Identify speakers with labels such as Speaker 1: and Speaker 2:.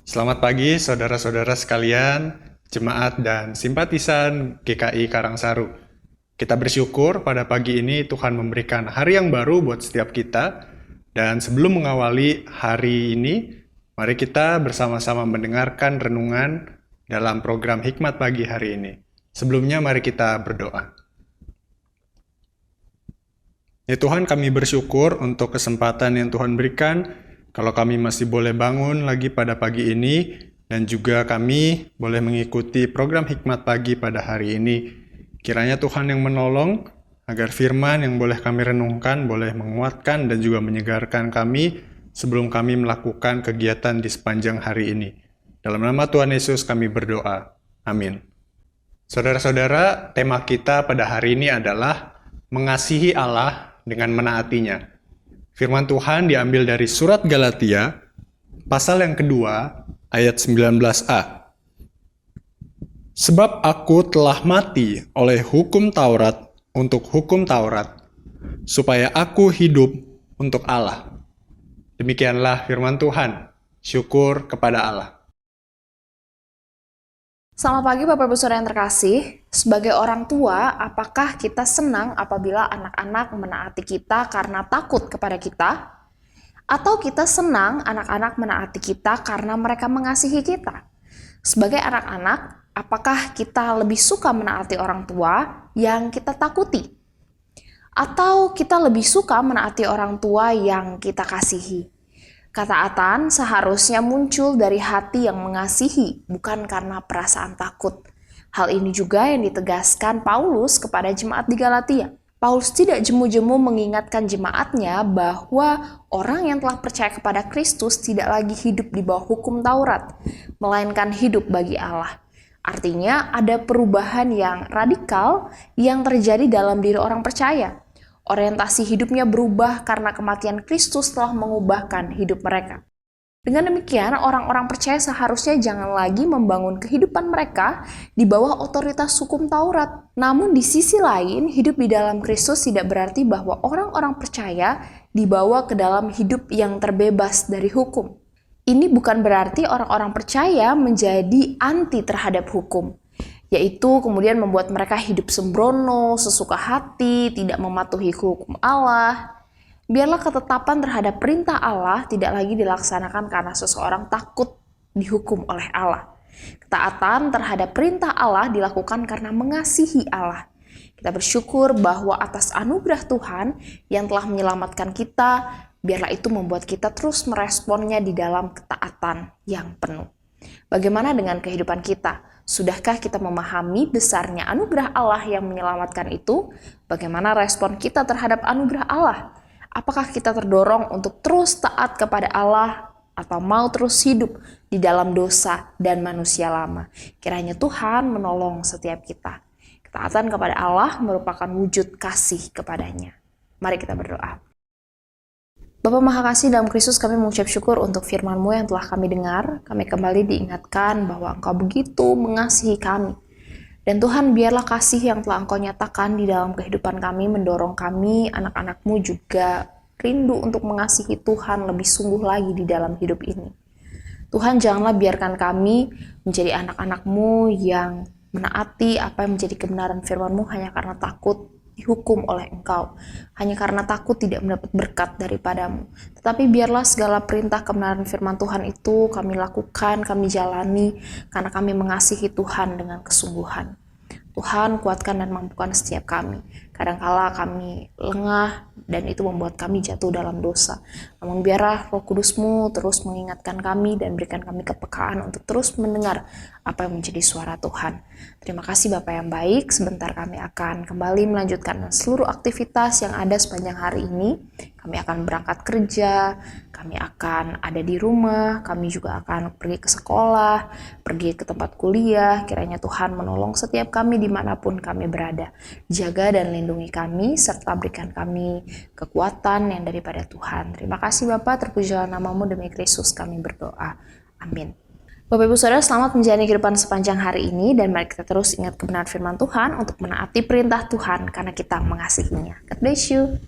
Speaker 1: Selamat pagi saudara-saudara sekalian, jemaat dan simpatisan GKI Karangsaru. Kita bersyukur pada pagi ini Tuhan memberikan hari yang baru buat setiap kita. Dan sebelum mengawali hari ini, mari kita bersama-sama mendengarkan renungan dalam program Hikmat Pagi hari ini. Sebelumnya mari kita berdoa. Ya Tuhan, kami bersyukur untuk kesempatan yang Tuhan berikan. Kalau kami masih boleh bangun lagi pada pagi ini, dan juga kami boleh mengikuti program Hikmat Pagi pada hari ini. Kiranya Tuhan yang menolong, agar firman yang boleh kami renungkan, boleh menguatkan dan juga menyegarkan kami sebelum kami melakukan kegiatan di sepanjang hari ini. Dalam nama Tuhan Yesus kami berdoa. Amin. Saudara-saudara, tema kita pada hari ini adalah mengasihi Allah dengan menaatinya. Firman Tuhan diambil dari surat Galatia, pasal yang kedua, ayat 19a. Sebab aku telah mati oleh hukum Taurat untuk hukum Taurat, supaya aku hidup untuk Allah. Demikianlah firman Tuhan. Syukur kepada Allah.
Speaker 2: Selamat pagi Bapak Ibu Saudara yang terkasih. Sebagai orang tua, apakah kita senang apabila anak-anak menaati kita karena takut kepada kita? Atau kita senang anak-anak menaati kita karena mereka mengasihi kita? Sebagai anak-anak, apakah kita lebih suka menaati orang tua yang kita takuti? Atau kita lebih suka menaati orang tua yang kita kasihi? Ketaatan seharusnya muncul dari hati yang mengasihi, bukan karena perasaan takut. Hal ini juga yang ditegaskan Paulus kepada jemaat di Galatia. Paulus tidak jemu-jemu mengingatkan jemaatnya bahwa orang yang telah percaya kepada Kristus tidak lagi hidup di bawah hukum Taurat, melainkan hidup bagi Allah. Artinya ada perubahan yang radikal yang terjadi dalam diri orang percaya. Orientasi hidupnya berubah karena kematian Kristus telah mengubahkan hidup mereka. Dengan demikian, orang-orang percaya seharusnya jangan lagi membangun kehidupan mereka di bawah otoritas hukum Taurat. Namun di sisi lain, hidup di dalam Kristus tidak berarti bahwa orang-orang percaya dibawa ke dalam hidup yang terbebas dari hukum. Ini bukan berarti orang-orang percaya menjadi anti terhadap hukum, yaitu kemudian membuat mereka hidup sembrono, sesuka hati, tidak mematuhi hukum Allah. Biarlah ketetapan terhadap perintah Allah tidak lagi dilaksanakan karena seseorang takut dihukum oleh Allah. Ketaatan terhadap perintah Allah dilakukan karena mengasihi Allah. Kita bersyukur bahwa atas anugerah Tuhan yang telah menyelamatkan kita, biarlah itu membuat kita terus meresponnya di dalam ketaatan yang penuh. Bagaimana dengan kehidupan kita? Sudahkah kita memahami besarnya anugerah Allah yang menyelamatkan itu? Bagaimana respon kita terhadap anugerah Allah? Apakah kita terdorong untuk terus taat kepada Allah atau mau terus hidup di dalam dosa dan manusia lama? Kiranya Tuhan menolong setiap kita. Ketaatan kepada Allah merupakan wujud kasih kepadanya. Mari kita berdoa. Bapa Maha Kasih, dalam Kristus kami mengucap syukur untuk firman-Mu yang telah kami dengar. Kami kembali diingatkan bahwa Engkau begitu mengasihi kami. Dan Tuhan, biarlah kasih yang telah Engkau nyatakan di dalam kehidupan kami mendorong kami, anak-anak-Mu juga rindu untuk mengasihi Tuhan lebih sungguh lagi di dalam hidup ini. Tuhan, janganlah biarkan kami menjadi anak-anak-Mu yang menaati apa yang menjadi kebenaran firman-Mu hanya karena takut dihukum oleh Engkau, hanya karena takut tidak mendapat berkat daripadamu. Tetapi biarlah segala perintah kebenaran firman Tuhan itu kami lakukan, kami jalani, karena kami mengasihi Tuhan dengan kesungguhan. Tuhan, kuatkan dan mampukan setiap kami. Kadangkala kami lengah dan itu membuat kami jatuh dalam dosa. Namun biarlah Roh Kudus-Mu terus mengingatkan kami dan berikan kami kepekaan untuk terus mendengar apa yang menjadi suara Tuhan. Terima kasih Bapa yang baik. Sebentar kami akan kembali melanjutkan seluruh aktivitas yang ada sepanjang hari ini. Kami akan berangkat kerja, kami akan ada di rumah, kami juga akan pergi ke sekolah, pergi ke tempat kuliah. Kiranya Tuhan menolong setiap kami dimanapun kami berada. Jaga dan lindungi kami, serta berikan kami kekuatan yang daripada Tuhan. Terima kasih Bapa, terpujilah nama-Mu, demi Kristus kami berdoa. Amin. Bapak Ibu Saudara, selamat menjalani kehidupan sepanjang hari ini, dan mari kita terus ingat kebenaran firman Tuhan untuk menaati perintah Tuhan karena kita mengasihinya. God bless you.